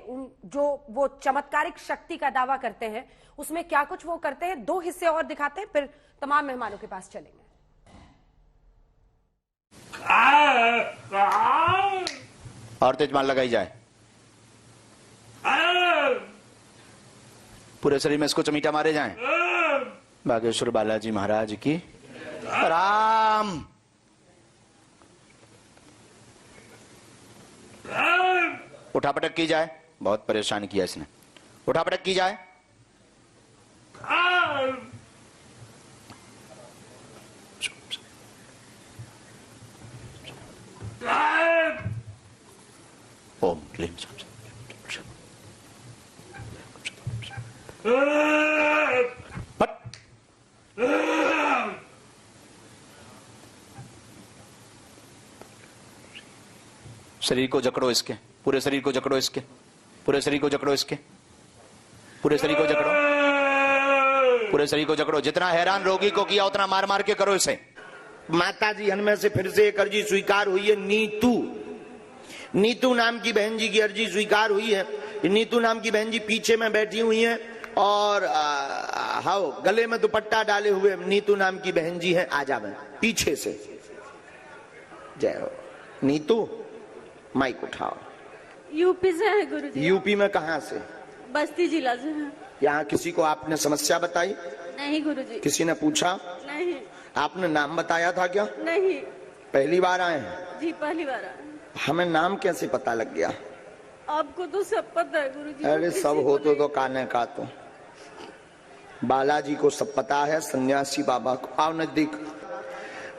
जो वो चमत्कारिक शक्ति का दावा करते हैं, उसमें क्या कुछ वो करते हैं, 2 हिस्से और दिखाते हैं, फिर तमाम मेहमानों के पास चलेंगे। और तेजमान लगाई जाए, पूरे शरीर में इसको चमीटा मारे जाएं। बागेश्वर बालाजी महाराज की राम। उठापटक की जाए, बहुत परेशान किया इसने, उठापटक की जाए। ओम क्लीम शरीर को जकड़ो इसके, पूरे शरीर को जकड़ो इसके, पूरे शरीर को जकड़ो इसके, पूरे शरीर को जकड़ो। पूरे शरीर को जकड़ो, जितना हैरान रोगी को किया उतना मार मार के करो इसे। माता जी हनमें से फिर से एक अर्जी स्वीकार हुई है। नीतू नाम की बहन जी की अर्जी स्वीकार हुई है। नीतू नाम की बहन जी पीछे में बैठी हुई हैं और हाओ गले में दुपट्टा डाले हुए नीतू नाम की बहन जी हैं। आ जावे पीछे से। जय हो नीतू, माइक उठाओ। यूपी से है गुरुजी। यूपी में कहाँ से? बस्ती जिला से है। यहाँ किसी को आपने समस्या बताई? नहीं गुरुजी। किसी ने पूछा? नहीं। आपने नाम बताया था क्या? नहीं। पहली बार आए हैं? जी पहली बार आए। हमें नाम कैसे पता लग गया? आपको तो सब पता है गुरुजी। अरे सब हो तो काने का तो बालाजी को सब पता है, सन्यासी बाबा को। आओ नजदीक।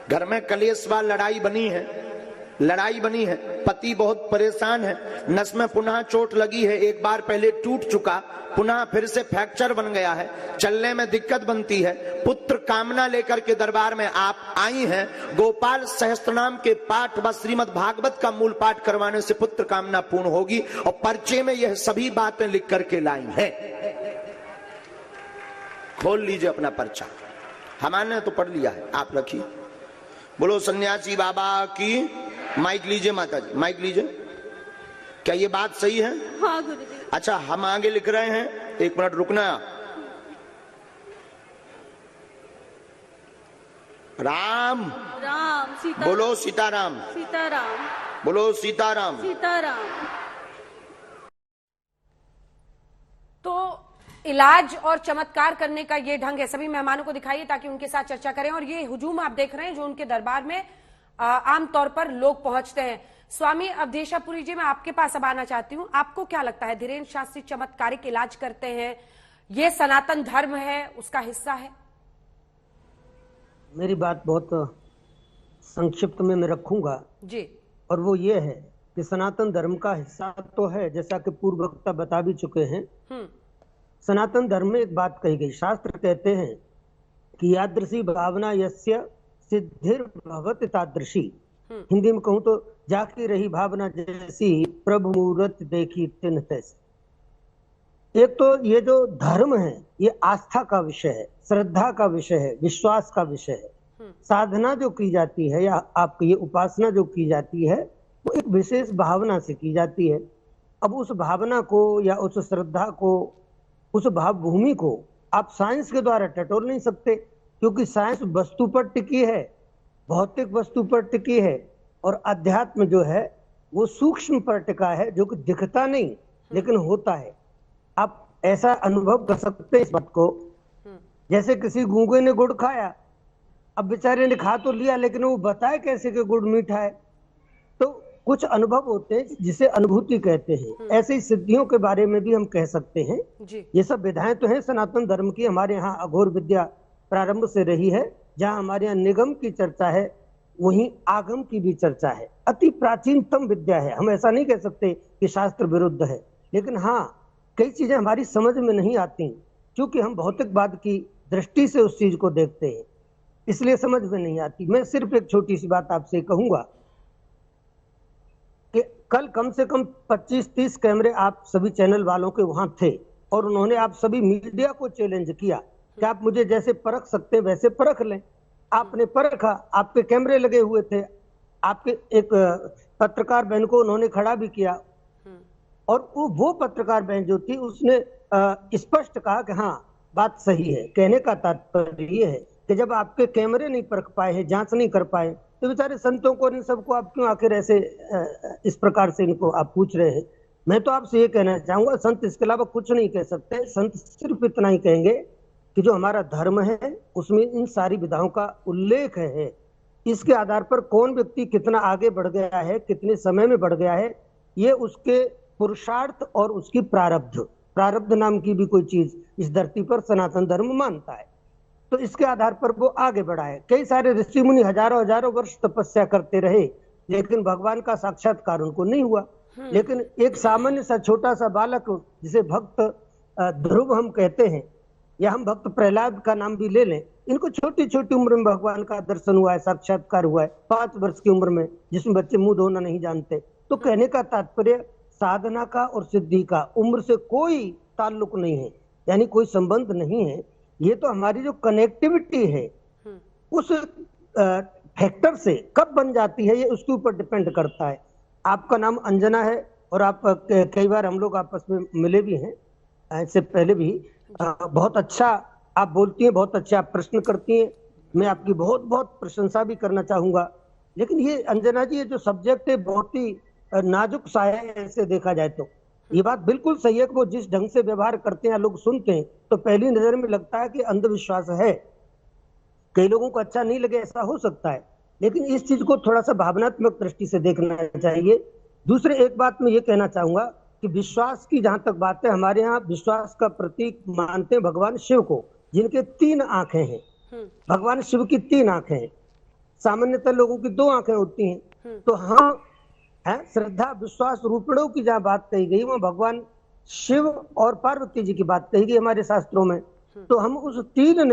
घर में कलेश व लड़ाई बनी है। पति बहुत परेशान है। नस में पुनः चोट लगी है। एक बार पहले टूट चुका, पुनः फिर से फ्रैक्चर बन गया है। चलने में दिक्कत बनती है। पुत्र कामना लेकर के दरबार में आप आई हैं। गोपाल सहस्त्रनाम के पाठ व श्रीमद् भागवत का मूल पाठ करवाने से पुत्र कामना पूर्ण होगी। और पर्चे में यह सभी बातें लिख करके लाई हैं। खोल लीजिए अपना पर्चा। हमारे तो पढ़ लिया है, आप रखिए। बोलो सन्यासी बाबा की। माइक लीजिए माता जी, माइक लीजिए। क्या ये बात सही है? हाँ गुरुजी। अच्छा हम आगे लिख रहे हैं, एक मिनट रुकना। राम राम सीता। बोलो सीताराम। सीताराम बोलो सीताराम। सीताराम। तो इलाज और चमत्कार करने का ये ढंग है। सभी मेहमानों को दिखाइए ताकि उनके साथ चर्चा करें। और ये हुजूम आप देख रहे हैं जो उनके दरबार में आमतौर पर लोग पहुंचते हैं। स्वामी अवधेशापुरी जी, मैं आपके पास अब आना चाहती हूं। आपको क्या लगता है धीरेन्द्र शास्त्री चमत्कारिक इलाज करते हैं, ये सनातन धर्म है, उसका हिस्सा है? मेरी बात बहुत संक्षिप्त में मैं रखूंगा जी। और वो ये है कि सनातन धर्म का हिस्सा तो है, जैसा कि पूर्व वक्ता बता भी चुके हैं। सनातन धर्म में एक बात कही गई, शास्त्र कहते हैं कि यादृशी भावना यस्य सिद्धिर भवति तादृशी। हिंदी में कहूं तो जाकी रही भावना जैसी प्रभु मूर्त देखी तिन तैसी। एक तो ये जो धर्म है ये आस्था का विषय है, श्रद्धा का विषय है, विश्वास का विषय है। साधना जो की जाती है या आपकी ये उपासना जो की जाती है वो एक विशेष भावना से की जाती है। अब उस भावना को या उस श्रद्धा को, उस भावभूमि को आप साइंस के द्वारा टटोल नहीं सकते, क्योंकि साइंस वस्तु पर टिकी है, भौतिक वस्तु पर टिकी है, और अध्यात्म जो है वो सूक्ष्म पर टिका है, जो कि दिखता नहीं लेकिन होता है। आप ऐसा अनुभव कर सकते हैं इस बात को, जैसे किसी गूंगे ने गुड़ खाया, अब बेचारे ने खा तो लिया लेकिन वो बताए कैसे कि गुड़ मीठा है। तो कुछ अनुभव होते हैं जिसे अनुभूति कहते हैं। ऐसे ही सिद्धियों के बारे में भी हम कह सकते हैं। ये सब विधाएं तो हैं सनातन धर्म की। हमारे यहाँ अघोर विद्या प्रारंभ से रही है। जहाँ हमारे यहाँ निगम की चर्चा है वहीं आगम की भी चर्चा है। अति प्राचीनतम विद्या है। हम ऐसा नहीं कह सकते कि शास्त्र विरुद्ध है, लेकिन हाँ कई चीजें हमारी समझ में नहीं आती क्योंकि हम भौतिकवाद की दृष्टि से उस चीज को देखते हैं, इसलिए समझ में नहीं आती। मैं सिर्फ एक छोटी सी बात आपसे कहूंगा कि कल कम से कम 25-30 कैमरे आप सभी चैनल वालों के वहां थे और उन्होंने आप सभी मीडिया को चैलेंज किया कि आप मुझे जैसे परख सकते हैं वैसे परख लें। आपने परखा, आपके कैमरे लगे हुए थे, आपके एक पत्रकार बहन को उन्होंने खड़ा भी किया और वो पत्रकार बहन जो थी उसने स्पष्ट कहा कि हाँ बात सही है। कहने का तात्पर्य ये है कि जब आपके कैमरे नहीं परख पाए हैं, जांच नहीं कर पाए, तो बेचारे संतों को इन सबको आप क्यों आखिर ऐसे इस प्रकार से इनको आप पूछ रहे हैं। मैं तो आपसे ये कहना चाहूंगा, संत इसके अलावा कुछ नहीं कह सकते। संत सिर्फ इतना ही कहेंगे कि जो हमारा धर्म है उसमें इन सारी विधाओं का उल्लेख है। इसके आधार पर कौन व्यक्ति कितना आगे बढ़ गया है, कितने समय में बढ़ गया है, ये उसके पुरुषार्थ और उसकी प्रारब्ध नाम की भी कोई चीज इस धरती पर सनातन धर्म मानता है, तो इसके आधार पर वो आगे बढ़ा है। कई सारे ऋषि मुनि हजारों वर्ष तपस्या करते रहे लेकिन भगवान का साक्षात्कार उनको नहीं हुआ। लेकिन एक सामान्य सा छोटा सा बालक जिसे भक्त ध्रुव हम कहते हैं, या हम भक्त प्रहलाद का नाम भी ले लें, इनको छोटी छोटी उम्र में भगवान का दर्शन हुआ है, साक्षात्कार हुआ है, 5 वर्ष की उम्र में, जिसमें बच्चे मुंह धोना नहीं जानते। तो कहने का तात्पर्य साधना का और सिद्धि का उम्र से कोई ताल्लुक नहीं है, यानी कोई संबंध नहीं है। ये तो हमारी जो कनेक्टिविटी है उस फैक्टर से कब बन जाती है ये उसके ऊपर डिपेंड करता है। आपका नाम अंजना है और आप कई बार हम लोग आपस में मिले भी हैं, इससे पहले भी। बहुत अच्छा आप बोलती हैं, बहुत अच्छा आप प्रश्न करती हैं, मैं आपकी बहुत बहुत प्रशंसा भी करना चाहूंगा। लेकिन ये अंजना जी, ये जो सब्जेक्ट है बहुत ही नाजुक सा है, ऐसे देखा जाए तो ये बात बिल्कुल सही है कि वो जिस ढंग से व्यवहार करते हैं, लोग सुनते हैं तो पहली नजर में लगता है कि अंधविश्वास है, कई लोगों को अच्छा नहीं लगे, ऐसा हो सकता है। लेकिन इस चीज को थोड़ा सा भावनात्मक दृष्टि से देखना चाहिए। दूसरे एक बात मैं ये कहना चाहूंगा कि विश्वास की जहां तक बात है, हमारे यहाँ विश्वास का प्रतीक मानते हैं भगवान शिव को, जिनके 3 आंखें हैं। भगवान शिव की 3 आंखें हैं, सामान्यतः लोगों की 2 आंखें होती हैं। तो हम श्रद्धा विश्वास रूपणों की जहाँ बात कही गई, वहाँ भगवान शिव और पार्वती जी की बात कही गई हमारे शास्त्रों में। तो हम उस 3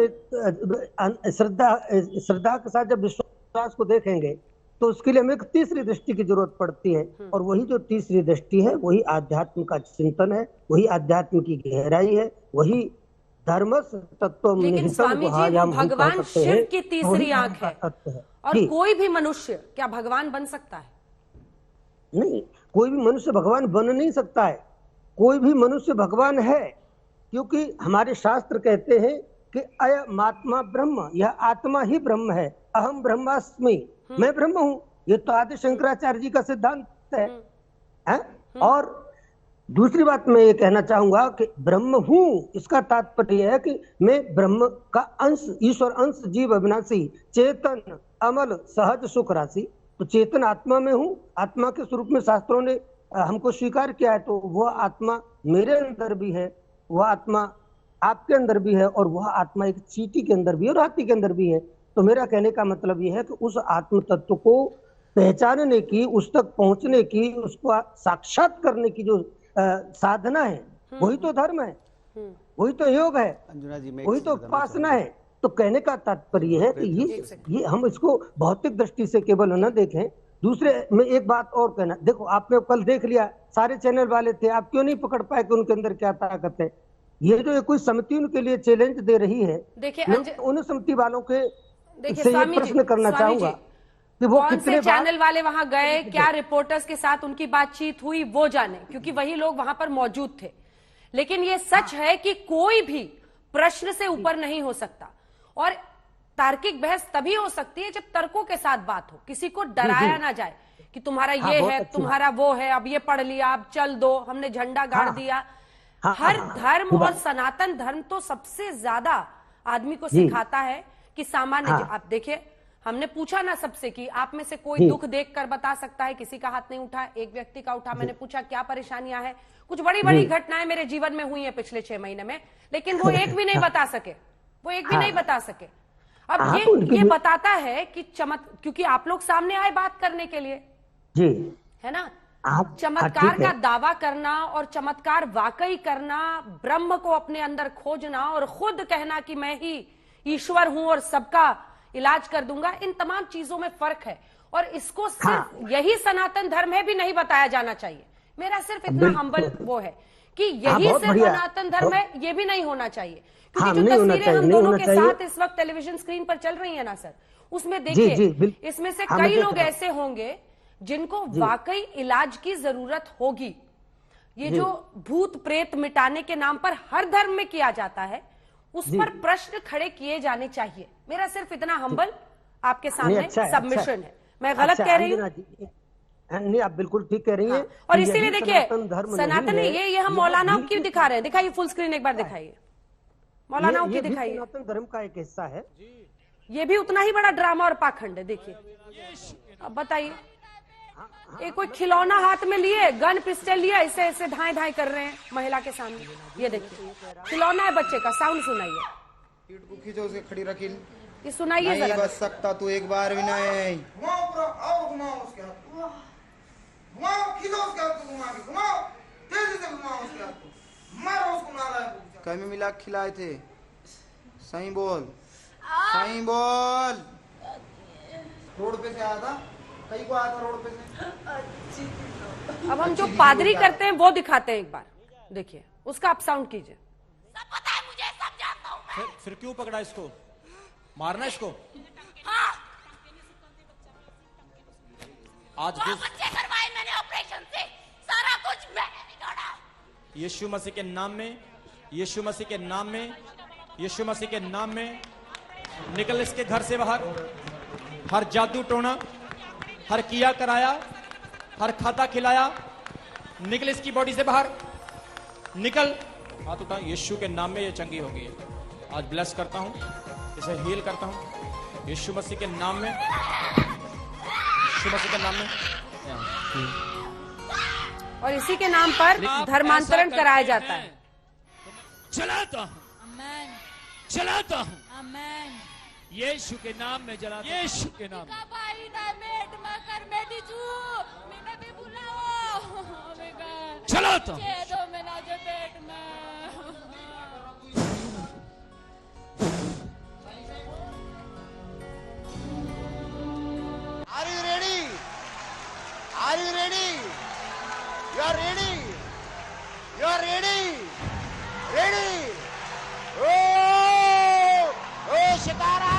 श्रद्धा के साथ जब विश्वास को देखेंगे तो उसके लिए हमें एक तीसरी दृष्टि की जरूरत पड़ती है, और वही जो तीसरी दृष्टि है वही आध्यात्म का चिंतन है, वही आध्यात्म की गहराई है, वही धर्म तत्व। लेकिन स्वामी जी, भगवान शिव की तीसरी आंख है और कोई भी मनुष्य क्या भगवान बन सकता है? नहीं, कोई भी मनुष्य भगवान बन नहीं सकता है। कोई भी मनुष्य भगवान है, क्योंकि हमारे शास्त्र कहते हैं कि अयमात्मा ब्रह्म, यह आत्मा ही ब्रह्म है, अहम ब्रह्मास्मि, मैं ब्रह्म हूं। ये तो आदि शंकराचार्य जी का सिद्धांत है। और दूसरी बात मैं ये कहना चाहूंगा कि ब्रह्म हूं, इसका तात्पर्य है कि मैं ब्रह्म का अंश, ईश्वर अंश, जीव अविनाशी, चेतन, अमल, सहज, सुख राशि। तो चेतन आत्मा में हूँ, आत्मा के स्वरूप में शास्त्रों ने हमको स्वीकार किया है। तो वह आत्मा मेरे अंदर भी है, वह आत्मा आपके अंदर भी है, और वह आत्मा एक चींटी के अंदर भी है और हाथी के अंदर भी है। तो मेरा कहने का मतलब यह है कि उस आत्म तत्व को पहचानने की, उस तक पहुंचने की, उसको साक्षात करने की जो साधना है, वही तो धर्म है, वही तो योग है, वही तो उपासना है। तो कहने का तात्पर्य है कि ये हम इसको भौतिक दृष्टि से केवल न देखें। दूसरे में एक बात और कहना, देखो आपने कल देख लिया, सारे चैनल वाले थे, आप क्यों नहीं पकड़ पाए कि उनके अंदर क्या ताकत है? ये जो कोई समिति उनके लिए चैलेंज दे रही है, मैं उन समिति वालों के से ये प्रश्न करना चाहूंगा कि वो कितने चैनल वाले वहां गए, क्या रिपोर्टर्स के साथ उनकी बातचीत हुई, वो जाने, क्योंकि वही लोग वहां पर मौजूद थे। लेकिन ये सच है कि कोई भी प्रश्न से ऊपर नहीं हो सकता, और तार्किक बहस तभी हो सकती है जब तर्कों के साथ बात हो, किसी को डराया ना जाए कि तुम्हारा ये है, तुम्हारा वो है, अब ये पढ़ लिया, अब चल दो, हमने झंडा गाड़ दिया। हर धर्म और सनातन धर्म तो सबसे ज्यादा आदमी को सिखाता है कि सामान्य। आप देखिए, हमने पूछा ना सबसे कि आप में से कोई दुख देखकर बता सकता है, किसी का हाथ नहीं उठा, एक व्यक्ति का उठा। मैंने पूछा क्या परेशानियां हैं, कुछ बड़ी बड़ी घटनाएं मेरे जीवन में हुई है पिछले 6 महीने में, लेकिन वो एक भी नहीं बता सके, वो एक भी नहीं बता सके। अब ये बताता है कि क्योंकि आप लोग सामने आए बात करने के लिए, जी है ना। चमत्कार का दावा करना और चमत्कार वाकई करना, ब्रह्म को अपने अंदर खोजना और खुद कहना कि मैं ही ईश्वर हूं और सबका इलाज कर दूंगा, इन तमाम चीजों में फर्क है। और इसको सिर्फ यही सनातन धर्म है भी नहीं बताया जाना चाहिए। मेरा सिर्फ इतना हम्बल वो है कि यही सिर्फ सनातन धर्म है, ये भी नहीं होना चाहिए। क्योंकि जो तस्वीरें हम दोनों के साथ इस वक्त टेलीविजन स्क्रीन पर चल रही है ना सर, उसमें देखिए इसमें से कई लोग ऐसे होंगे जिनको वाकई इलाज की जरूरत होगी। ये जो भूत प्रेत मिटाने के नाम पर हर धर्म में किया जाता है, उस पर प्रश्न खड़े किए जाने चाहिए। मेरा सिर्फ इतना हम्बल आपके सामने सबमिशन है। मैं गलत कह रही हूँ? नहीं, आप बिल्कुल ठीक कह रही हैं। और इसीलिए देखिए सनातन ये हम मौलाना की दिखा रहे हैं, दिखाइए फुल स्क्रीन एक बार दिखाइए, मौलाना की दिखाइए। सनातन धर्म का एक हिस्सा है, ये भी उतना ही बड़ा ड्रामा और पाखंड है। देखिए अब बताइए, एक कोई खिलौना हाथ में लिए, गन पिस्टल लिया, इसे ऐसे धाए धाए कर रहे हैं महिला के सामने। ये देखिए खिलौना है बच्चे का, साउंड सुनाइए, पीठ को खींचो, उसे खड़ी रखी, ये सुनाइए जरा। नहीं बच सकता तू एक बार भी नहीं। कहीं में मिला खिलाए थे, सही बोल, सही बोल। रोड पे से आया था, कहीं को आया था रोड पे से। अब हम जो पादरी करते हैं वो दिखाते हैं एक बार, देखिए उसका आप साउंड कीजिए। सब पता है मुझे, सब जानता हूँ फिर क्यों पकड़ा इसको? मारना इसको? आज बच्चे करवाए मैंने ऑपरेशन से, सारा कुछ मैंने बिगाड़ा। यीशु मसीह के नाम में, यीशु मसीह के नाम में, यीशु मसीह के नाम में निकल इसके घर से बाहर। हर जादू टोना, हर किया कराया, हर खाता खिलाया, निकल इसकी बॉडी से बाहर, निकल। हाथ उठा, यीशु के नाम में ये चंगी होगी। आज ब्लेस करता हूं, इसे हील करता हूं यीशु मसीह के नाम में, यीशु मसीह के नाम में। और इसी के नाम पर धर्मांतरण कराया जाता है। चलाता हूं, चलाता हूं, यीशु के नाम में जलाता हूं, यीशु के नाम में। चलाता हूं। Are you ready? Are you ready? You are ready? You are ready? Ready? Oh! Oh! शिकार आ रहा।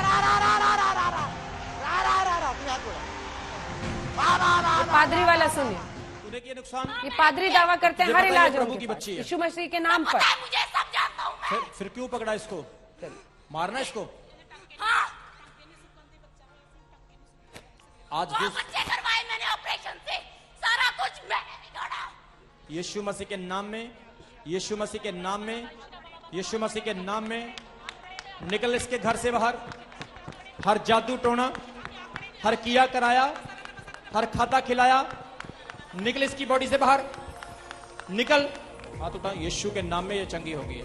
पादरी वाला सुनिए, ये नुकसान, ये पादरी दावा करते हैं हर इलाज प्रभु की बच्ची है, यीशु मसीह के नाम पर। मुझे सब जानता हूं मैं। फिर क्यों पकड़ा इसको? मारना इसको? आज बच्चे करवाए मैंने ऑपरेशन से, सारा कुछ मैंने बिगाड़ा। यीशु मसीह के नाम में, यीशु मसीह के नाम में, यीशु मसीह के नाम में निकल इसके घर से बाहर। हर जादू टोना, हर किया कराया, हर खाता खिलाया, निकल इसकी बॉडी से बाहर, निकल। हाथ उठा, यीशु के नाम में ये चंगी होगी।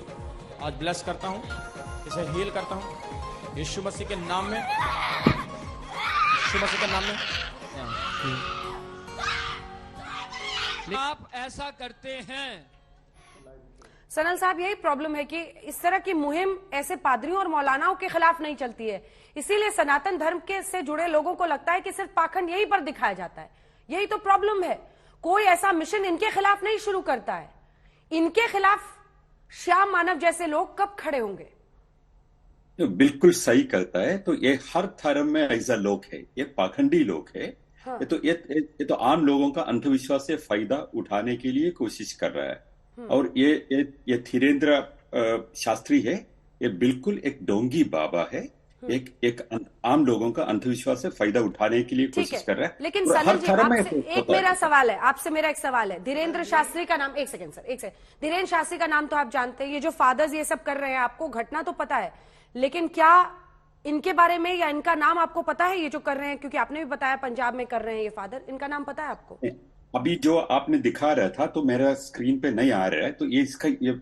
आज ब्लेस करता हूं, इसे हील करता हूं यीशु मसीह के नाम में, यीशु मसीह के नाम में। आप ऐसा करते हैं। सनल साहब, यही प्रॉब्लम है कि इस तरह की मुहिम ऐसे पादरियों और मौलानाओं के खिलाफ नहीं चलती है। इसीलिए सनातन धर्म के से जुड़े लोगों को लगता है कि सिर्फ पाखंड यहीं पर दिखाया जाता है। यही तो प्रॉब्लम है। कोई ऐसा मिशन इनके खिलाफ नहीं शुरू करता है। इनके खिलाफ श्याम मानव जैसे लोग कब खड़े होंगे? तो बिल्कुल सही करता है। तो ये हर धर्म में ऐसा लोग है, ये पाखंडी लोग है। हाँ। ये तो आम लोगों का अंधविश्वास से फायदा उठाने के लिए कोशिश कर रहा है। और ये धीरेन्द्र शास्त्री है, ये बिल्कुल एक डोंगी बाबा है। एक आम लोगों का अंधविश्वास से फायदा उठाने के लिए कोशिश कर रहा है। लेकिन सनल जी, आपसे एक मेरा सवाल है, आपसे मेरा एक सवाल है। धीरेन्द्र शास्त्री का नाम, एक सेकंड सर, एक सेकंड। धीरेन्द्र शास्त्री का नाम तो आप जानते हैं। ये जो फादर्स ये सब कर रहे हैं, आपको घटना तो पता है, लेकिन क्या इनके बारे में या इनका नाम आपको पता है? ये जो कर रहे हैं, क्योंकि आपने भी बताया पंजाब में कर रहे हैं ये फादर, इनका नाम पता है आपको? अभी जो आपने दिखा रहा था तो मेरा स्क्रीन पे नहीं आ रहा है, तो ये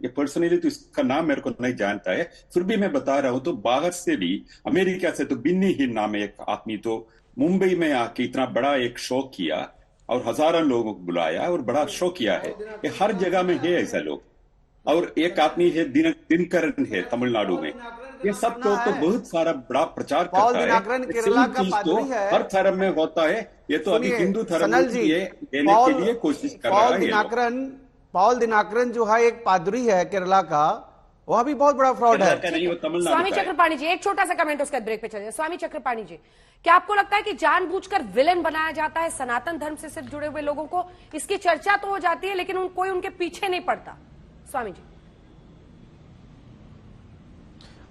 पर्सनली तो इसका नाम मेरे को नहीं जानता है। फिर भी मैं बता रहा हूँ, तो बाहर से भी, अमेरिका से तो बिन्नी ही नाम है एक आदमी, तो मुंबई में आके इतना बड़ा एक शो किया और हजारों लोगों को बुलाया और बड़ा शो किया है। ये हर जगह में है ऐसा लोग। और एक आदमी है दिनकरन है तमिलनाडु में। ये सब लोग तो बहुत सारा बड़ा प्रचार करता है। केरला का पादरी है, हर धर्म में होता है। ये तो अभी हिंदू धर्म में ये देने के लिए कोशिश कर रहा है। पॉल दिनाकरन जो है एक पादरी है केरला का, वह भी बहुत बड़ा फ्रॉड है। स्वामी चक्रपाणी जी, एक छोटा सा कमेंट, उसके बाद ब्रेक पे चलिए। स्वामी चक्रपाणी जी, क्या आपको लगता है कि जानबूझकर विलेन बनाया जाता है सनातन धर्म से सिर्फ जुड़े हुए लोगों को? इसकी चर्चा तो हो जाती है, लेकिन कोई उनके पीछे नहीं पड़ता। स्वामी जी।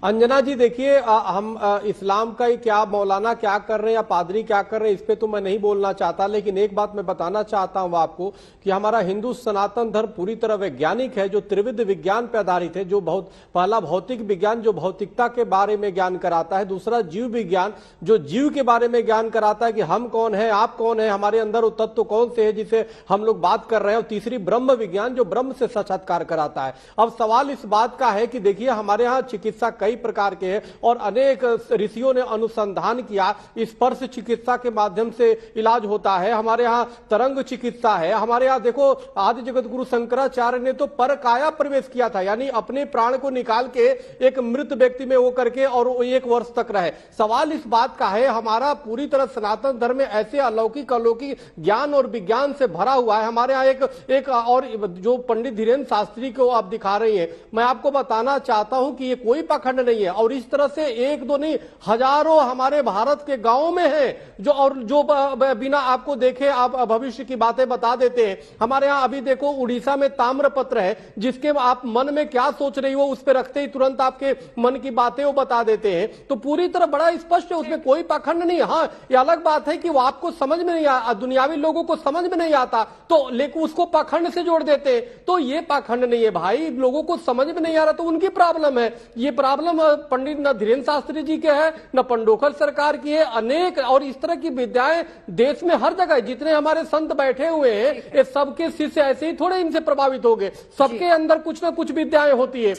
अंजना जी, देखिए, हम इस्लाम का ही क्या मौलाना क्या कर रहे हैं या पादरी क्या कर रहे हैं, इस पे तो मैं नहीं बोलना चाहता, लेकिन एक बात मैं बताना चाहता हूं आपको कि हमारा हिंदू सनातन धर्म पूरी तरह वैज्ञानिक है, जो त्रिविध विज्ञान पे आधारित है। जो पहला भौतिक विज्ञान जो भौतिकता के बारे में ज्ञान कराता है, दूसरा जीव विज्ञान जो जीव के बारे में ज्ञान कराता है कि हम कौन है, आप कौन है, हमारे अंदर वो तत्व कौन से है जिसे हम लोग बात कर रहे हैं, और तीसरी ब्रह्म विज्ञान जो ब्रह्म से साक्षात्कार कराता है। अब सवाल इस बात का है कि देखिए, हमारे यहाँ चिकित्सा कई प्रकार के हैं और अनेक ऋषियों ने अनुसंधान किया। स्पर्श चिकित्सा के माध्यम से इलाज होता है, हमारे यहाँ तरंग चिकित्सा है, हमारे यहाँ देखो आदि जगत गुरु शंकराचार्य ने तो परकाया प्रवेश किया था, यानी अपने प्राण को निकाल के एक मृत व्यक्ति में वो करके और 1 वर्ष तक रहे। सवाल इस बात का है, हमारा पूरी तरह सनातन धर्म में ऐसे अलौकिक ज्ञान और विज्ञान से भरा हुआ है। हमारे यहाँ एक और जो पंडित धीरेन्द्र शास्त्री को आप दिखा रही हैं, मैं आपको बताना चाहता हूं कि ये कोई पाखंड पाखंड नहीं है। और इस तरह से एक दो नहीं, हजारों हमारे भारत के गांवों में है जो बिना आपको देखे आप भविष्य की बातें बता देते हैं। हमारे यहाँ अभी देखो उड़ीसा में ताम्रपत्र है, जिसके आप मन में क्या सोच रही हो उस पर रखते ही तुरंत आपके मन की बातें वो बता देते हैं। तो पूरी तरह बड़ा स्पष्ट है, उसमें कोई पाखंड नहीं। हाँ, ये अलग बात है कि वो आपको समझ में नहीं आता, दुनियावी लोगों को समझ में नहीं आता, तो लेकिन उसको पाखंड से जोड़ देते। तो ये पाखंड नहीं है भाई, लोगों को समझ में नहीं आ रहा तो उनकी प्रॉब्लम है। ये प्रॉब्लम पंडित न धीरेन्द्र शास्त्री जी के है न पंडोखर सरकार की है। अनेक और इस तरह की विद्याएं देश में हर जगह, जितने हमारे संत बैठे हुए हैं, ये सबके शिष्य ऐसे ही थोड़े इनसे प्रभावित हो गए, सबके अंदर कुछ ना कुछ विद्याएं होती है।